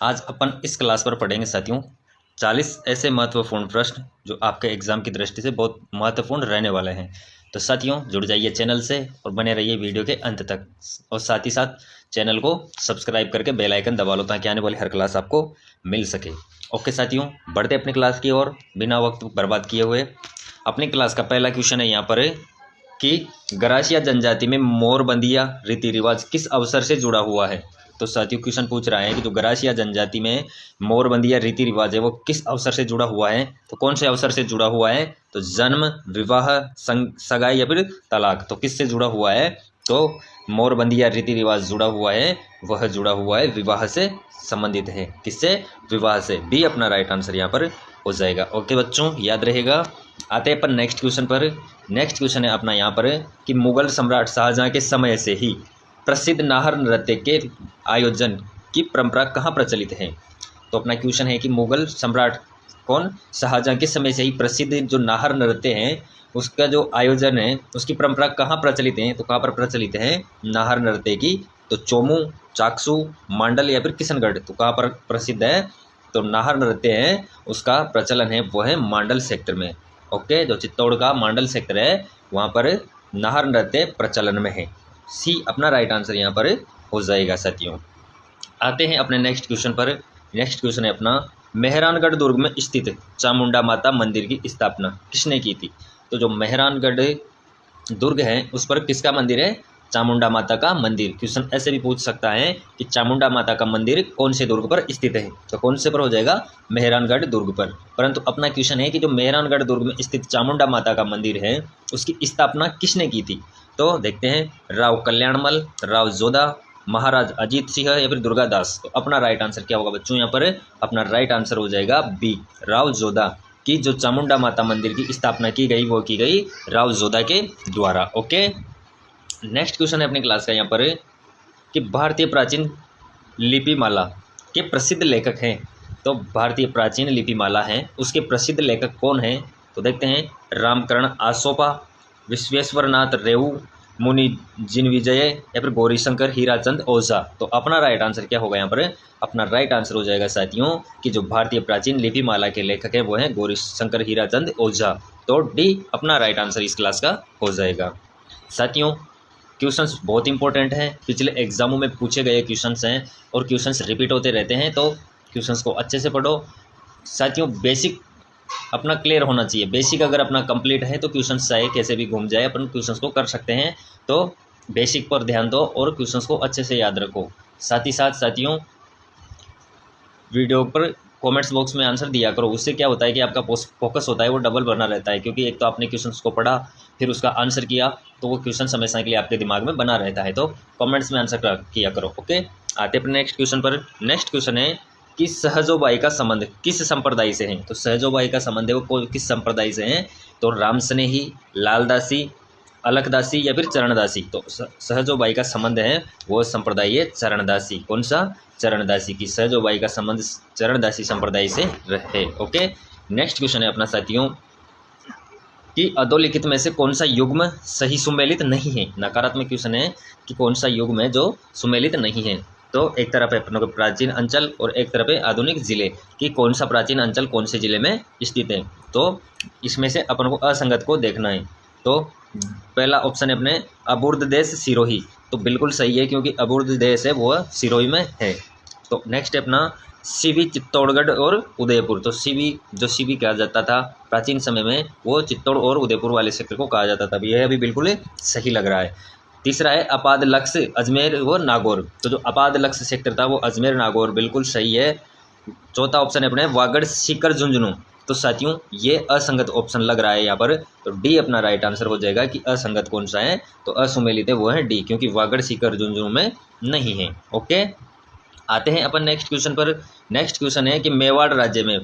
आज अपन इस क्लास पर पढ़ेंगे साथियों 40 ऐसे महत्वपूर्ण प्रश्न जो आपके एग्जाम की दृष्टि से बहुत महत्वपूर्ण रहने वाले हैं। तो साथियों जुड़ जाइए चैनल से और बने रहिए वीडियो के अंत तक, और साथ ही साथ चैनल को सब्सक्राइब करके बेल आइकन दबा लो ताकि आने वाली हर क्लास आपको मिल सके। ओके साथियों, बढ़ते अपनी क्लास की ओर बिना वक्त बर्बाद किए हुए। अपनी क्लास का पहला क्वेश्चन है यहाँ पर कि गरासिया जनजाति में मोरबंदिया रीति रिवाज किस अवसर से जुड़ा हुआ है। तो साथियों क्वेश्चन पूछ रहा है कि जो गरासिया जनजाति में मोरबंदिया रीति रिवाज है वो किस अवसर से जुड़ा हुआ है। तो कौन से अवसर से जुड़ा हुआ है? तो जन्म, विवाह, सगाई या फिर तलाक। तो किससे जुड़ा हुआ है? तो मोरबंदिया रीति रिवाज जुड़ा हुआ है, वह जुड़ा हुआ है विवाह से संबंधित है। किससे? विवाह से। बी अपना राइट आंसर यहाँ पर हो जाएगा। ओके बच्चों, याद रहेगा। आते हैं अपन नेक्स्ट क्वेश्चन पर। नेक्स्ट क्वेश्चन है अपना यहाँ पर कि मुगल सम्राट शाहजहां के समय से ही प्रसिद्ध नाहर नृत्य के आयोजन की परंपरा कहाँ प्रचलित है। तो अपना क्वेश्चन है कि मुगल सम्राट कौन? शाहजहां के समय से ही प्रसिद्ध जो नाहर नृत्य हैं उसका जो आयोजन है उसकी परंपरा कहाँ प्रचलित है। तो कहाँ पर प्रचलित है नाहर नृत्य की? तो चोमू, चाकसू, मांडल या फिर किशनगढ़। तो कहाँ पर प्रसिद्ध है? तो नाहर नृत्य है उसका प्रचलन है वो है मांडल सेक्टर में। ओके, जो चित्तौड़ का मांडल सेक्टर है वहाँ पर नाहर नृत्य प्रचलन में है। सी अपना राइट आंसर यहाँ पर हो जाएगा साथियों। आते हैं अपने नेक्स्ट क्वेश्चन पर। नेक्स्ट क्वेश्चन है अपना मेहरानगढ़ दुर्ग में स्थित चामुंडा माता मंदिर की स्थापना किसने की थी। तो जो मेहरानगढ़ दुर्ग है उस पर किसका मंदिर है? चामुंडा माता का मंदिर। क्वेश्चन ऐसे भी पूछ सकता है कि चामुंडा माता का मंदिर कौन से दुर्ग पर स्थित है। तो कौन से पर हो जाएगा? मेहरानगढ़ दुर्ग पर। परंतु अपना क्वेश्चन है कि जो मेहरानगढ़ दुर्ग में स्थित चामुंडा माता का मंदिर है उसकी स्थापना किसने की थी। तो देखते हैं राव कल्याणमल, राव जोधा, महाराज अजीत सिंह या फिर दुर्गादास। तो अपना राइट आंसर क्या होगा बच्चों? यहाँ पर अपना राइट आंसर हो जाएगा बी, राव जोधा की जो चामुंडा माता मंदिर की स्थापना की गई वो की गई राव जोधा के द्वारा। ओके, नेक्स्ट क्वेश्चन है अपनी क्लास का यहाँ पर कि भारतीय प्राचीन लिपिमाला के प्रसिद्ध लेखक हैं। तो भारतीय प्राचीन लिपिमाला है उसके प्रसिद्ध लेखक कौन हैं? तो देखते हैं रामकरण आसोपा, विश्वेश्वरनाथ रेऊ, मुनि जिनविजय या फिर गौरीशंकर हीराचंद ओझा। तो अपना राइट आंसर क्या होगा यहाँ पर? अपना राइट आंसर हो जाएगा साथियों कि जो भारतीय प्राचीन लिपिमाला के लेखक हैं वो हैं गौरीशंकर हीराचंद ओझा। तो डी अपना राइट आंसर इस क्लास का हो जाएगा। साथियों क्वेश्चंस बहुत इंपॉर्टेंट हैं, पिछले एग्जामों में पूछे गए क्वेश्चंस हैं और क्वेश्चंस रिपीट होते रहते हैं, तो क्वेश्चंस को अच्छे से पढ़ो साथियों। बेसिक अपना क्लियर होना चाहिए। बेसिक अगर अपना कंप्लीट है तो क्वेश्चंस चाहे कैसे भी घूम जाए अपन क्वेश्चंस को कर सकते हैं। तो बेसिक पर ध्यान दो और क्वेश्चंस को अच्छे से याद रखो। साथ ही साथ साथियों वीडियो पर कमेंट्स बॉक्स में आंसर दिया करो। उससे क्या होता है कि आपका फोकस होता है वो डबल बना रहता है, क्योंकि एक तो आपने क्वेश्चंस को पढ़ा फिर उसका आंसर किया तो वो क्वेश्चन हमेशा के लिए आपके दिमाग में बना रहता है। तो कमेंट्स में आंसर किया करो। ओके, आते अपने नेक्स्ट क्वेश्चन पर। नेक्स्ट क्वेश्चन है कि सहजोबाई का संबंध किस संप्रदाय से है। तो सहजोबाई का संबंध है वो किस संप्रदाय से है? तो राम स्नेही, लालदासी, अलकदासी या फिर चरणदासी। तो सहजोबाई का संबंध है वो संप्रदाय है चरणदासी। कौन सा? चरणदासी की सहजोबाई का संबंध चरणदासी संप्रदाय से रहे। ओके, नेक्स्ट क्वेश्चन है अपना साथियों कि अधोलिखित में से कौन सा युग्म सही सुमेलित नहीं है। नकारात्मक क्वेश्चन है कि कौन सा युग्म है जो सुमेलित नहीं है। तो एक तरफ है अपनों को प्राचीन अंचल और एक तरफ है आधुनिक जिले कि कौन सा प्राचीन अंचल कौन से जिले में स्थित है। तो इसमें से अपन को असंगत को देखना है। तो पहला ऑप्शन है अपने अबूर्द देश सिरोही। तो बिल्कुल सही है क्योंकि अबूर्द देश है वो सिरोही में है। तो नेक्स्ट है अपना सीवी, चित्तौड़गढ़ और उदयपुर। तो सीवी जो सीवी कहा जाता था प्राचीन समय में वो चित्तौड़ और उदयपुर वाले क्षेत्र को कहा जाता था। यह अभी बिल्कुल सही लग रहा है। तीसरा है अपाद लक्ष्य अजमेर व नागौर। तो जो अपाद लक्ष्य सेक्टर था वो अजमेर नागौर, बिल्कुल सही है। चौथा ऑप्शन है अपने वागड़ सीकर झुंझुनू। तो साथियों ये असंगत ऑप्शन लग रहा है यहाँ पर। तो डी अपना राइट आंसर हो जाएगा कि असंगत कौन सा है। तो असुमेलित है वो है डी, क्योंकि वागड़ सीकर झुंझुनू में नहीं है। ओके, आते हैं अपन नेक्स्ट क्वेश्चन पर। नेक्स्ट क्वेश्चन है कि मेवाड़ राज्य में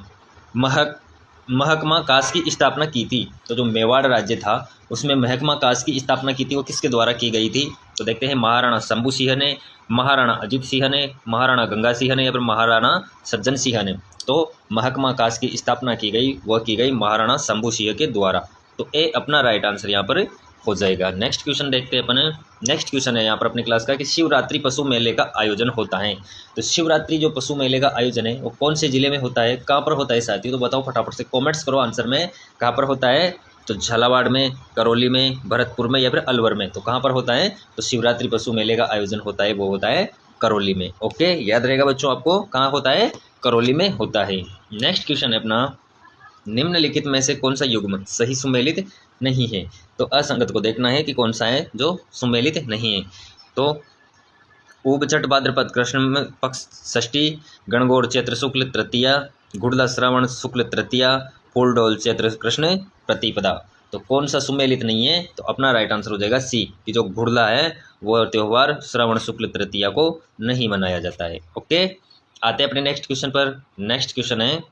महकमा कास की स्थापना की थी। तो जो मेवाड़ राज्य था उसमें महकमा कास की स्थापना की थी वो किसके द्वारा की गई थी। तो देखते हैं महाराणा शंभू सिंह ने, महाराणा अजीत सिंह ने, महाराणा गंगा सिंह ने या फिर महाराणा सज्जन सिंह ने। तो महकमा कास की स्थापना की गई वह की गई महाराणा शंभू सिंह के द्वारा। तो ए अपना राइट आंसर यहाँ पर हो जाएगा। नेक्ष्ट क्वेश्चन देखते हैं अपन। नेक्स्ट क्वेश्चन है यहाँ पर अपनी क्लास का कि शिवरात्रि पशु मेले का आयोजन होता है। तो शिवरात्रि जो पशु मेले का आयोजन है वो कौन से जिले में होता है, कहाँ पर होता है साथियों? तो बताओ फटाफट से कमेंट्स करो आंसर में, कहाँ पर होता है? तो झालावाड़ में, करौली में, भरतपुर में या फिर अलवर में। तो कहाँ पर होता है? तो शिवरात्रि पशु मेले का आयोजन होता है वो होता है करौली में। ओके, याद रहेगा बच्चों आपको, कहाँ होता है? करौली में होता है। नेक्स्ट क्वेश्चन है अपना, निम्नलिखित में से कौन सा युग्म सही सुमेलित नहीं है? तो असंगत को देखना है कि कौन सा है जो सुमेलित नहीं है। तो ऊबचट भाद्रपद कृष्ण पक्ष षष्ठी, गणगौर चैत्र शुक्ल तृतीया, गुड़ला श्रावण शुक्ल तृतीया, फूलडोल चैत्र कृष्ण प्रतिपदा। तो कौन सा सुमेलित नहीं है? तो अपना राइट आंसर हो जाएगा सी, कि जो गुड़ला है वो त्यौहार श्रावण शुक्ल तृतीया को नहीं मनाया जाता है। ओके, आते हैं अपने नेक्स्ट क्वेश्चन पर। नेक्स्ट क्वेश्चन है,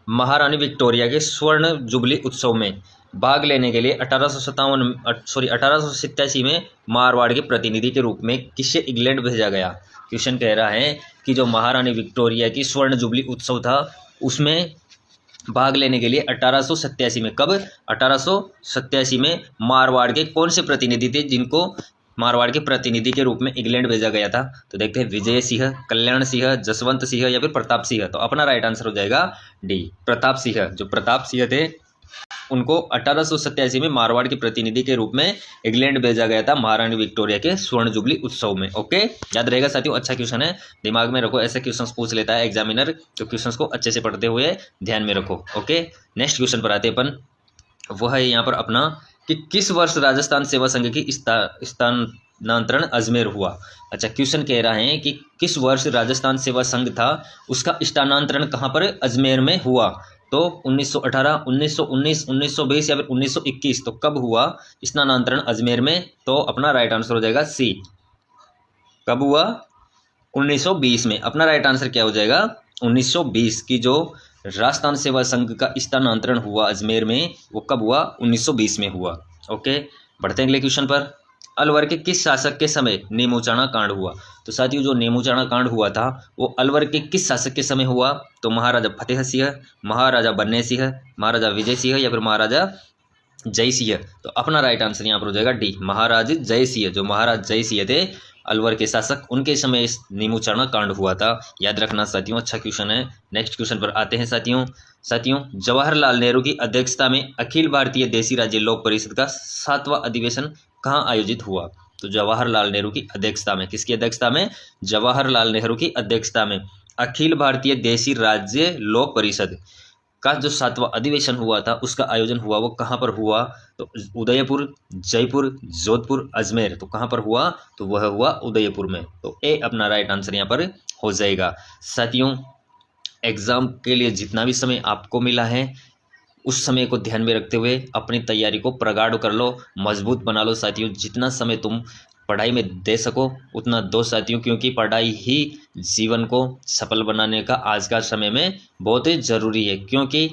महारानी विक्टोरिया के स्वर्ण जुबली उत्सव में भाग लेने के लिए 1887 में मारवाड़ के प्रतिनिधि के रूप में किसे इंग्लैंड भेजा गया? क्वेश्चन कह रहा है कि जो महारानी विक्टोरिया की स्वर्ण जुबली उत्सव था उसमें भाग लेने के लिए 1887 में, कब? 1887 में मारवाड़ के कौन से प्रतिनिधि थे जिनको मारवाड़ के प्रतिनिधि के रूप में इंग्लैंड भेजा गया था? तो देखते हैं, विजय सिंह, कल्याण सिंह, जसवंत सिंह या फिर प्रताप सिंह। तो अपना राइट आंसर हो जाएगा डी, प्रताप सिंह। जो प्रताप सिंह थे उनको 1887 में मारवाड़ के प्रतिनिधि के रूप में इंग्लैंड भेजा गया था महारानी विक्टोरिया के स्वर्ण जुबली उत्सव में। ओके, याद रहेगा साथियों, अच्छा क्वेश्चन है, दिमाग में रखो, ऐसे क्वेश्चंस पूछ लेता है एग्जामिनर, तो क्वेश्चंस को अच्छे से पढ़ते हुए ध्यान में रखो। ओके, नेक्स्ट क्वेश्चन पर आते हैं अपन। वह है यहाँ पर अपना कि किस वर्ष राजस्थान सेवा संघ की स्थानांतरण अजमेर हुआ? अच्छा, क्वेश्चन कह रहा है कि किस वर्ष राजस्थान सेवा संघ था उसका स्थानांतरण कहाँ पर अजमेर में हुआ? तो 1918, 1919, 1920 या फिर 1921। तो कब हुआ स्थानांतरण अजमेर में? तो अपना राइट आंसर हो जाएगा सी, कब हुआ? 1920 में। अपना राइट आंसर क्या हो जाएगा? 1920 की जो राजस्थान सेवा संघ का स्थानांतरण हुआ अजमेर में वो कब हुआ? 1920 में हुआ। ओके, बढ़ते हैं अगले क्वेश्चन पर। अलवर के किस शासक के समय नेमोचाणा कांड हुआ? तो साथियों, जो नेमोचाणा कांड हुआ था वो अलवर के किस शासक के समय हुआ? तो महाराजा फतेह सिंह, महाराजा बन्ने सिंह, महाराजा विजय सिंह या फिर महाराजा जय सिंह। तो अपना राइट आंसर यहाँ पर हो जाएगा डी, महाराज जय सिंह। जो महाराज जय सिंह थे अलवर के शासक, उनके समय इस नेमोचाणा कांड हुआ था। याद रखना साथियों, अच्छा क्वेश्चन है। नेक्स्ट क्वेश्चन पर आते हैं साथियों, जवाहरलाल नेहरू की अध्यक्षता में अखिल भारतीय देशी राज्य लोक परिषद का 7वां अधिवेशन कहाँ आयोजित हुआ? तो जवाहरलाल नेहरू की अध्यक्षता में, किसकी अध्यक्षता में? जवाहरलाल नेहरू की अध्यक्षता में अखिल भारतीय देशी राज्य लोक परिषद का जो 7वां अधिवेशन हुआ था उसका आयोजन हुआ, वो कहाँ पर हुआ? तो उदयपुर, जयपुर, जोधपुर, अजमेर। तो कहाँ पर हुआ? तो वह हुआ उदयपुर में। तो ए अपना राइट आंसर यहाँ पर हो जाएगा। साथियों, एग्जाम के लिए जितना भी समय आपको मिला है उस समय को ध्यान में रखते हुए अपनी तैयारी को प्रगाढ़ कर लो, मजबूत बना लो साथियों। जितना समय तुम पढ़ाई में दे सको उतना दो साथियों, क्योंकि पढ़ाई ही जीवन को सफल बनाने का आज का समय में बहुत ही ज़रूरी है। क्योंकि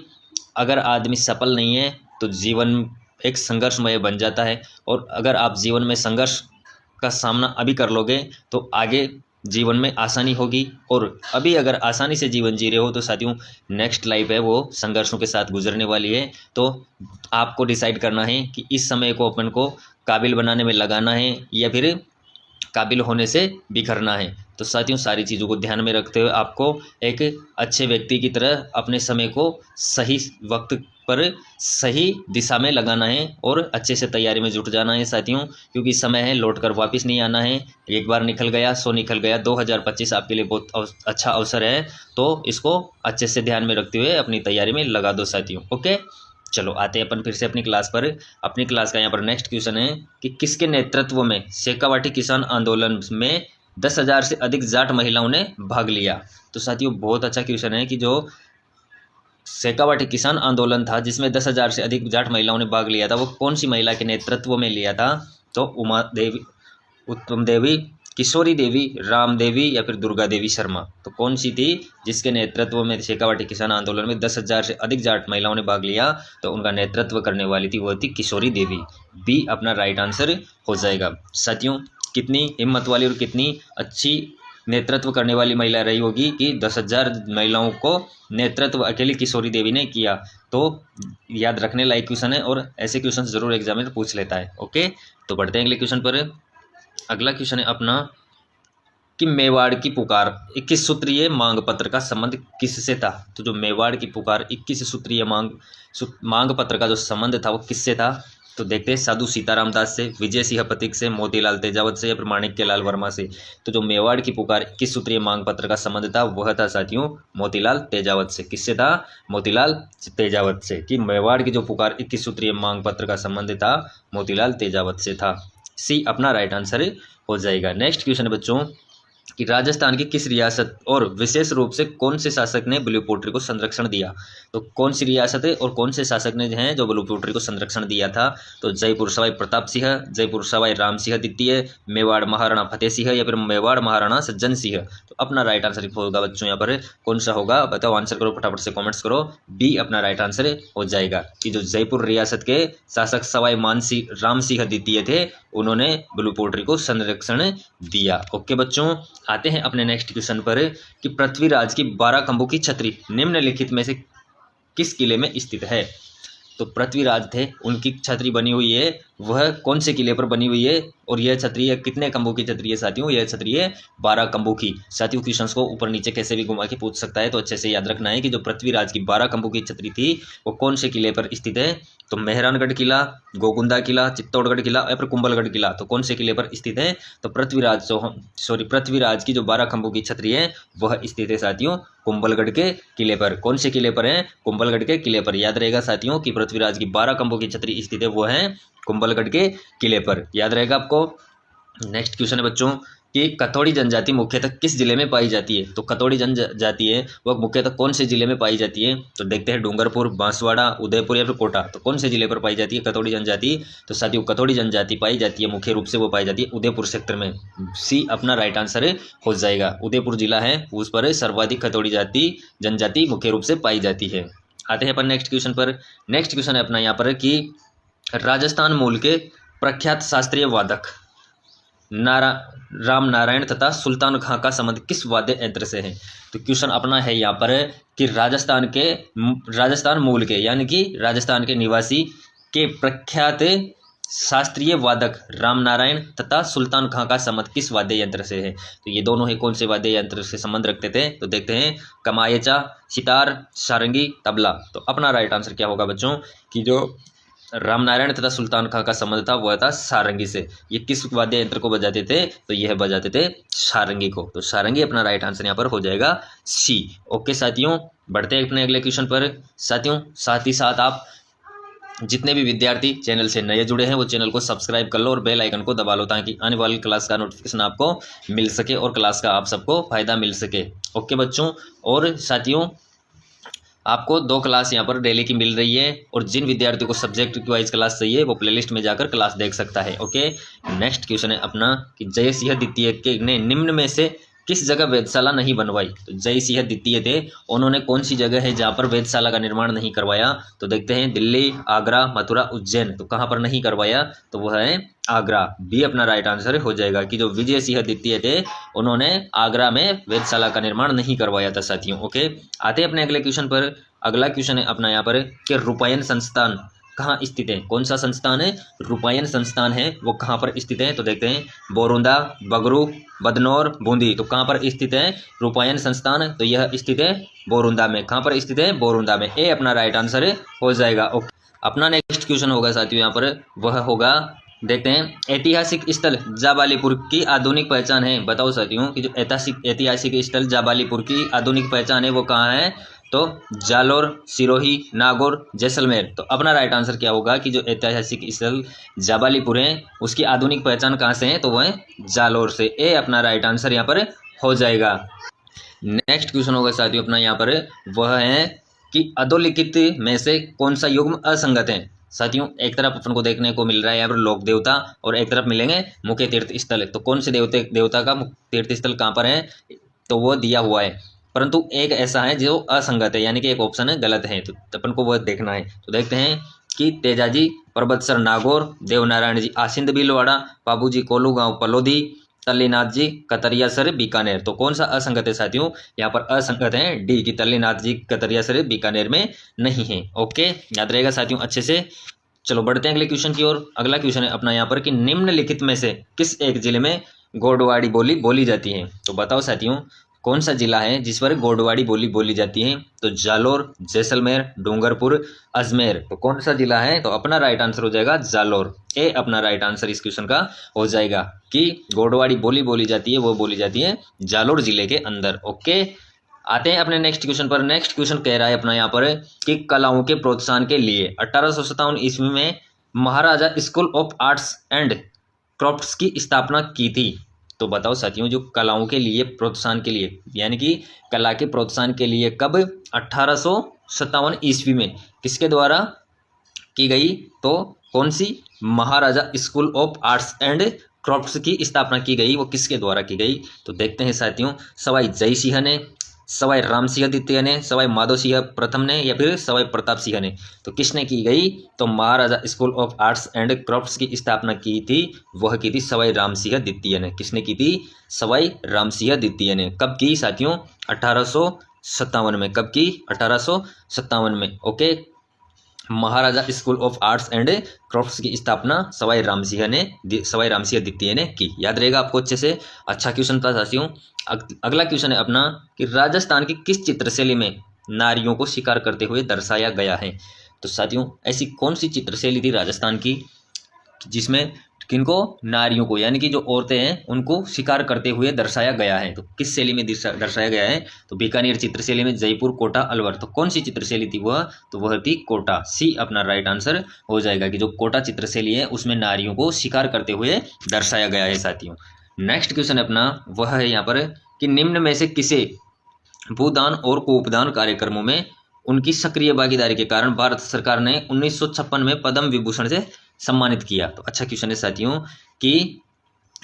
अगर आदमी सफल नहीं है तो जीवन एक संघर्षमय बन जाता है, और अगर आप जीवन में संघर्ष का सामना अभी कर लोगे तो आगे जीवन में आसानी होगी। और अभी अगर आसानी से जीवन जी रहे हो तो साथियों नेक्स्ट लाइफ है वो संघर्षों के साथ गुजरने वाली है। तो आपको डिसाइड करना है कि इस समय को अपन को काबिल बनाने में लगाना है या फिर काबिल होने से बिखरना है। तो साथियों सारी चीज़ों को ध्यान में रखते हुए आपको एक अच्छे व्यक्ति की तरह अपने समय को सही वक्त पर सही दिशा में लगाना है और अच्छे से तैयारी में जुट जाना है साथियों, क्योंकि समय है लौट कर वापस नहीं आना है। एक बार निकल गया सो निकल गया। 2025 आपके लिए बहुत अच्छा अवसर है, तो इसको अच्छे से ध्यान में रखते हुए अपनी तैयारी में लगा दो साथियों। ओके, चलो आते हैं अपन फिर से अपनी क्लास पर। अपनी क्लास का यहाँ पर नेक्स्ट क्वेश्चन है कि किसके नेतृत्व में शेखावाटी किसान आंदोलन में 10,000 से अधिक जाट महिलाओं ने भाग लिया? तो साथियों बहुत अच्छा क्वेश्चन है कि जो शेखावाटी किसान आंदोलन था जिसमें 10,000 से अधिक जाट महिलाओं ने भाग लिया था, वो कौन सी महिला के नेतृत्व में लिया था? तो उमा देवी, उत्तम देवी, किशोरी देवी, राम देवी या फिर दुर्गा देवी शर्मा। तो कौन सी थी जिसके नेतृत्व में शेखावाटी किसान आंदोलन में 10,000 से अधिक जाट महिलाओं ने भाग लिया? तो उनका नेतृत्व करने वाली थी वह थी किशोरी देवी। बी अपना राइट आंसर हो जाएगा। साथियों कितनी हिम्मत वाली और कितनी अच्छी नेतृत्व करने वाली महिला रही होगी कि 10,000 महिलाओं को नेतृत्व अकेली किशोरी देवी ने किया। तो याद रखने लायक क्वेश्चन है और ऐसे क्वेश्चन जरूर एग्जामिनर पूछ लेता है। ओके, तो बढ़ते हैं अगले क्वेश्चन पर। अगला क्वेश्चन है अपना कि मेवाड़ की पुकार 21 सूत्रीय मांग पत्र का संबंध किससे था। तो जो मेवाड़ की पुकार 21 सूत्रीय मांग पत्र का जो संबंध था वो किससे था। तो देखते हैं साधु सीताराम दास से, विजय सिंह पथिक से, मोतीलाल तेजावत से या फिर माणिक्य लाल वर्मा से। तो जो मेवाड़ की पुकार 21 सूत्रीय मांग पत्र का संबंध था वह था साथियों मोतीलाल तेजावत से। किससे था? मोतीलाल तेजावत से। कि मेवाड़ की जो पुकार 21 सूत्रीय मांग पत्र का संबंध था मोतीलाल तेजावत से था। सी अपना राइट आंसर हो जाएगा। नेक्स्ट क्वेश्चन बच्चों कि राजस्थान की किस रियासत और विशेष रूप से कौन से शासक ने ब्लू पोल्ट्री को संरक्षण दिया। तो कौन सी रियासत है और कौन से शासक ने जो है जो ब्लू पोल्ट्री को संरक्षण दिया था। तो जयपुर सवाई प्रताप सिंह, जयपुर सवाई राम सिंह द्वितीय, मेवाड़ महाराणा फतेह सिंह या फिर मेवाड़ महाराणा सज्जन सिंह। तो अपना राइट आंसर होगा बच्चों यहाँ पर कौन सा होगा बताओ, आंसर करो फटाफट से कॉमेंट्स करो। बी अपना राइट आंसर हो जाएगा कि जो जयपुर रियासत के शासक सवाई राम सिंह द्वितीय थे उन्होंने ब्लू पोल्ट्री को संरक्षण दिया। ओके बच्चों, आते हैं अपने नेक्स्ट क्वेश्चन पर कि पृथ्वीराज की 12 खंभों की छतरी निम्नलिखित में से किस किले में स्थित है। तो पृथ्वीराज थे उनकी छतरी बनी हुई है वह कौन से किले पर बनी हुई है और यह छतरी है कितने खंभों की छतरी है साथियों, यह छतरी है 12 खंभों की। साथियों क्वेश्चंस को ऊपर नीचे कैसे भी घुमा के पूछ सकता है तो अच्छे से याद रखना है कि जो पृथ्वीराज की 12 खंभों की छतरी थी वो कौन से किले पर स्थित है। तो मेहरानगढ़ किला, गोगुंदा किला, चित्तौड़गढ़ किला या फिर कुंभलगढ़ किला। तो कौन से किले पर स्थित है। तो पृथ्वीराज की जो 12 खंभों की छतरी है वह स्थित है साथियों कुंभलगढ़ के किले पर। कौन से किले पर है? कुंभलगढ़ के किले पर। याद रहेगा साथियों कि पृथ्वीराज की 12 खंभों की छतरी स्थित है वो है कुंभलगढ़ के किले पर। याद रहेगा आपको। नेक्स्ट क्वेश्चन है बच्चों कि कथौड़ी जनजाति मुख्यतः किस जिले में पाई जाती है। तो कथौड़ी जनजाति है वह मुख्यतः कौन से जिले में पाई जाती है। तो देखते हैं डूंगरपुर, बांसवाड़ा, उदयपुर या फिर कोटा। तो कौन से जिले पर पाई जाती है कथौड़ी जनजाति। तो साथियों कथौड़ी जनजाति पाई जाती है मुख्य रूप से वो पाई जाती है उदयपुर सेक्टर में। सी अपना राइट आंसर हो जाएगा। उदयपुर जिला है उस पर सर्वाधिक कथौड़ी जनजाति मुख्य रूप से पाई जाती है। आते हैं अपन नेक्स्ट क्वेश्चन पर। नेक्स्ट क्वेश्चन है अपना यहाँ पर कि राजस्थान मूल के प्रख्यात शास्त्रीय वादक राम नारायण तथा सुल्तान खां का संबंध किस वाद्य यंत्र से है। तो क्वेश्चन अपना है यहाँ पर कि राजस्थान मूल के यानी कि राजस्थान के निवासी के प्रख्यात शास्त्रीय वादक राम नारायण तथा सुल्तान खां का संबंध किस वाद्य यंत्र से है। तो ये दोनों ही कौन से वाद्य यंत्र से संबंध रखते थे। तो देखते हैं कमायचा, सितार, सारंगी, तबला। तो अपना राइट आंसर क्या होगा बच्चों कि जो रामनारायण तथा सुल्तान खां का संबंध था वह था सारंगी से। ये किस वाद्य यंत्र को बजाते थे। तो यह बजाते थे सारंगी को। तो सारंगी अपना राइट आंसर यहाँ पर हो जाएगा सी। ओके साथियों, बढ़ते हैं अपने अगले क्वेश्चन पर। साथियों साथ ही साथ आप जितने भी विद्यार्थी चैनल से नए जुड़े हैं वो चैनल को सब्सक्राइब कर लो और बेल आइकन को दबा लो ताकि आने वाली क्लास का नोटिफिकेशन आपको मिल सके और क्लास का आप सबको फायदा मिल सके। ओके बच्चों, और साथियों आपको 2 क्लास यहाँ पर डेली की मिल रही है और जिन विद्यार्थियों को सब्जेक्ट वाइज क्लास चाहिए वो प्लेलिस्ट में जाकर क्लास देख सकता है। ओके, नेक्स्ट क्वेश्चन है अपना कि जय सिंह द्वितीय के ने निम्न में से किस जगह वेधशाला नहीं बनवाई। तो जय सिंह द्वितीय थे उन्होंने कौन सी जगह है जहाँ पर वेधशाला का निर्माण नहीं करवाया। तो देखते हैं दिल्ली, आगरा, मथुरा, उज्जैन। तो कहाँ पर नहीं करवाया। तो वह है आगरा। बी अपना राइट आंसर हो जाएगा कि जो विजय सिंह द्वितीय थे उन्होंने आगरा में वेधशाला का निर्माण नहीं करवाया था साथियों। ओके, आते हैं अपने अगले क्वेश्चन पर। अगला क्वेश्चन है अपना यहाँ पर कि रूपायन संस्थान कहाँ स्थित है। कौन सा संस्थान है। रूपायन संस्थान है वो कहाँ पर स्थित है। तो देखते हैं बोरुंदा, बगरू, बदनौर, बूंदी। तो कहाँ पर स्थित है रूपायन संस्थान। तो यह स्थित है बोरुंदा में। कहाँ पर स्थित है बोरुंदा में। ए अपना राइट आंसर हो जाएगा। ओके, अपना नेक्स्ट क्वेश्चन होगा साथियों यहाँ पर वह होगा देखते हैं ऐतिहासिक स्थल जाबालीपुर की आधुनिक पहचान है। बताओ साथियों कि जो ऐतिहासिक स्थल जाबालीपुर की आधुनिक पहचान है वो कहाँ है। तो जालोर, सिरोही, नागौर, जैसलमेर। तो अपना राइट आंसर क्या होगा कि जो ऐतिहासिक स्थल जाबालीपुर है उसकी आधुनिक पहचान कहाँ से है। तो वह जालोर से। ए अपना राइट आंसर यहाँ पर हो जाएगा। नेक्स्ट क्वेश्चन होगा साथियों अपना यहाँ पर वह है कि अधोलिखित में से कौन सा युग्म असंगत है। साथियों एक तरफ अपन को देखने को मिल रहा है यहाँ पर लोक देवता और एक तरफ मिलेंगे मुख्य तीर्थ स्थल। तो कौन से देवता का तीर्थ स्थल कहाँ पर है। तो वो दिया हुआ है परंतु एक ऐसा है जो असंगत है यानी कि एक ऑप्शन है गलत है। तो अपन को वह देखना है। तो देखते हैं कि तेजाजी पर्वतसर नागौर, देवनारायण जी आसिंद भीलवाड़ा, बाबूजी कोलू गांव पलोदी, तल्लीनाथ जी, कतरियासर, बीकानेर। तो कौन सा असंगत है साथियों? यहाँ पर असंगत है डी की तल्लीनाथ जी, कतरियासर, बीकानेर में नहीं है। ओके, याद रहेगा साथियों अच्छे से। चलो बढ़ते हैं अगले क्वेश्चन की ओर। अगला क्वेश्चन है अपना यहाँ पर कि निम्नलिखित में से किस एक जिले में गोडवाड़ी बोली बोली जाती है? तो बताओ साथियों कौन सा जिला है जिस पर गोडवाड़ी बोली बोली जाती है? तो जालोर, जैसलमेर, डूंगरपुर, अजमेर। तो कौन सा जिला है? तो अपना राइट आंसर हो जाएगा जालोर। ए अपना राइट आंसर इस क्वेश्चन का हो जाएगा कि गोडवाड़ी बोली बोली जाती है, वो बोली जाती है जालोर जिले के अंदर। ओके, आते हैं अपने नेक्स्ट क्वेश्चन पर। नेक्स्ट क्वेश्चन कह रहा है अपना यहाँ पर कि कलाओं के प्रोत्साहन के लिए 1857 ईस्वी में Maharaja school of arts and crafts की स्थापना की थी। तो बताओ साथियों जो कलाओं के लिए प्रोत्साहन के लिए यानी कि कला के प्रोत्साहन के लिए कब 1857 ईस्वी में किसके द्वारा की गई? तो कौन सी? Maharaja school of arts and crafts की स्थापना की गई, वो किसके द्वारा की गई? तो देखते हैं साथियों, सवाई जय सिंह ने, सवाई राम सिंह द्वितीय ने, सवाई माधो सिंह प्रथम ने, या फिर सवाई प्रताप सिंह ने। तो किसने की गई? तो Maharaja school of arts and crafts की स्थापना की थी, वह की थी सवाई राम सिंह द्वितीय ने। किसने की थी? सवाई राम सिंह द्वितीय ने। कब की साथियों? 1857 में। कब की? 1857 में। Okay, Maharaja school of arts and crafts की स्थापना सवाई राम सिंह द्वितीय ने की। याद रहेगा आपको अच्छे से। अच्छा क्वेश्चन था साथियों। अगला क्वेश्चन है अपना कि राजस्थान की किस चित्रशैली में नारियों को शिकार करते हुए दर्शाया गया है? तो साथियों ऐसी कौन सी चित्रशैली थी राजस्थान की जिसमें किनको? नारियों को यानी कि जो औरतें हैं उनको शिकार करते हुए दर्शाया गया है। तो किस शैली में दर्शाया गया है? तो बीकानेर चित्रशैली में, जयपुर, कोटा, अलवर। तो कौन सी चित्रशैली थी वह? तो वह थी कोटा। सी अपना राइट आंसर हो जाएगा कि जो कोटा चित्रशैली है उसमें नारियों को शिकार करते हुए दर्शाया गया है साथियों। नेक्स्ट क्वेश्चन अपना वह है यहाँ पर कि निम्न में से किसे भूदान और कूपदान कार्यक्रमों में उनकी सक्रिय भागीदारी के कारण भारत सरकार ने 1956 में पद्म विभूषण से सम्मानित किया? तो अच्छा क्वेश्चन है साथियों कि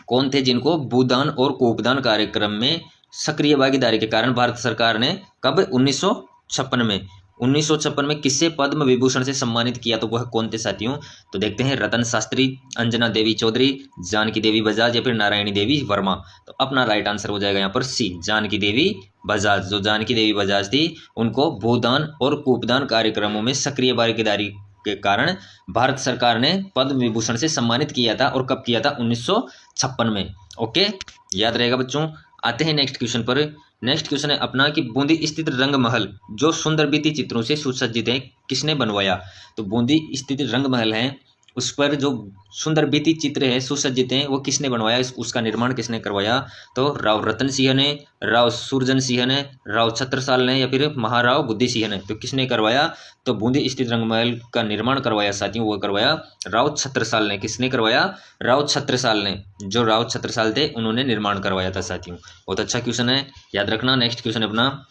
कौन थे जिनको भूदान और कूपदान कार्यक्रम में सक्रिय भागीदारी के कारण भारत सरकार ने कब? 1956 में किससे पद्म विभूषण से सम्मानित किया? तो वह कौन थे साथियों? तो देखते हैं, रतन शास्त्री, अंजना देवी चौधरी, जानकी देवी बजाज, या फिर नारायणी देवी वर्मा। तो अपना राइट आंसर हो जाएगा यहाँ पर सी, जानकी देवी बजाज। जो जानकी देवी बजाज थी उनको भूदान और कूपदान कार्यक्रमों में सक्रिय भागीदारी के कारण भारत सरकार ने पद्म विभूषण से सम्मानित किया था। और कब किया था? 1956 में। ओके, याद रहेगा बच्चों। आते हैं नेक्स्ट क्वेश्चन पर। नेक्स्ट क्वेश्चन है अपना कि बूंदी स्थित रंग महल जो सुंदर भित्ति चित्रों से सुसज्जित है किसने बनवाया? तो बूंदी स्थित रंग महल है उस पर जो सुंदर भित्ति चित्र है सुसज्जित हैं वो किसने बनवाया? उसका निर्माण किसने करवाया? तो राव रतन सिंह ने, राव सुरजन सिंह ने, राव छत्रसाल ने, या फिर महाराव बुद्धि सिंह ने। तो किसने करवाया? तो बूंदी स्थित रंग महल का निर्माण करवाया साथियों, वो करवाया राव छत्रसाल ने। किसने करवाया? राव छत्रसाल ने। जो राव छत्रसाल थे उन्होंने निर्माण करवाया था साथियों। बहुत अच्छा क्वेश्चन है, याद रखना। नेक्स्ट क्वेश्चन अपना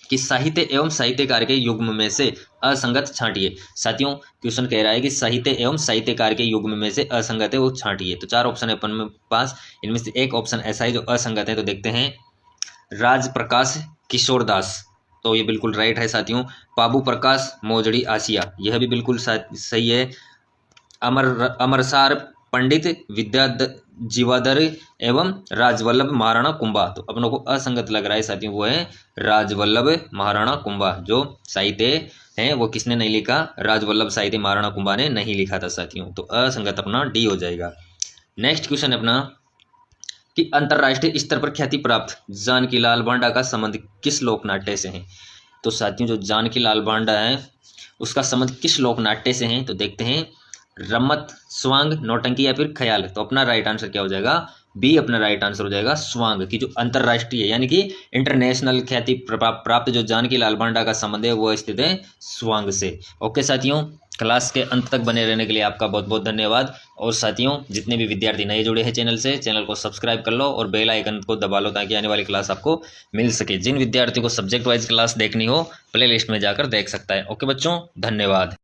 कि साहित्य एवं साहित्यकार के युग्म में से असंगत छांटिए। साथियों क्वेश्चन कह रहा है कि साहित्य एवं साहित्यकार के युग्म में से असंगत है वो छांटिए। तो 4 ऑप्शन है अपन में पास, इनमें से एक ऑप्शन ऐसा है जो असंगत है। तो देखते हैं, राज प्रकाश किशोर दास, तो ये बिल्कुल राइट है साथियों। बाबू प्रकाश मोजड़ी आसिया, यह भी बिल्कुल सही है। अमरसार पंडित विद्या जीवाधर एवं राजवल्लभ महाराणा कुंभा। तो अपनों को असंगत लग रहा है साथियों, वो है राजवल्लभ महाराणा कुंभा। जो साहित्य है वो किसने नहीं लिखा? राजवल्लभ साहित्य महाराणा कुंभा ने नहीं लिखा था साथियों। तो असंगत अपना डी हो जाएगा। नेक्स्ट क्वेश्चन अपना कि अंतरराष्ट्रीय स्तर पर ख्याति प्राप्त जानकी लाल बांडा का संबंध किस लोकनाट्य से है? तो साथियों जो जानकी लाल बांडा है उसका संबंध किस लोकनाट्य से है? तो देखते हैं, रम्मत, स्वांग, नौटंकी, या फिर ख्याल। तो अपना राइट आंसर क्या हो जाएगा? बी अपना राइट आंसर हो जाएगा स्वांग की। जो अंतरराष्ट्रीय यानी कि इंटरनेशनल ख्याति प्राप्त जो जानकी लाल बांडा का संबंध है वो स्थित है स्वांग से। ओके साथियों, क्लास के अंत तक बने रहने के लिए आपका बहुत बहुत धन्यवाद। और साथियों जितने भी विद्यार्थी नए जुड़े हैं चैनल से, चैनल को सब्सक्राइब कर लो और बेल आइकन को दबा लो ताकि आने वाली क्लास आपको मिल सके। जिन विद्यार्थियों को सब्जेक्ट वाइज क्लास देखनी हो प्ले लिस्ट में जाकर देख सकता है। ओके बच्चों, धन्यवाद।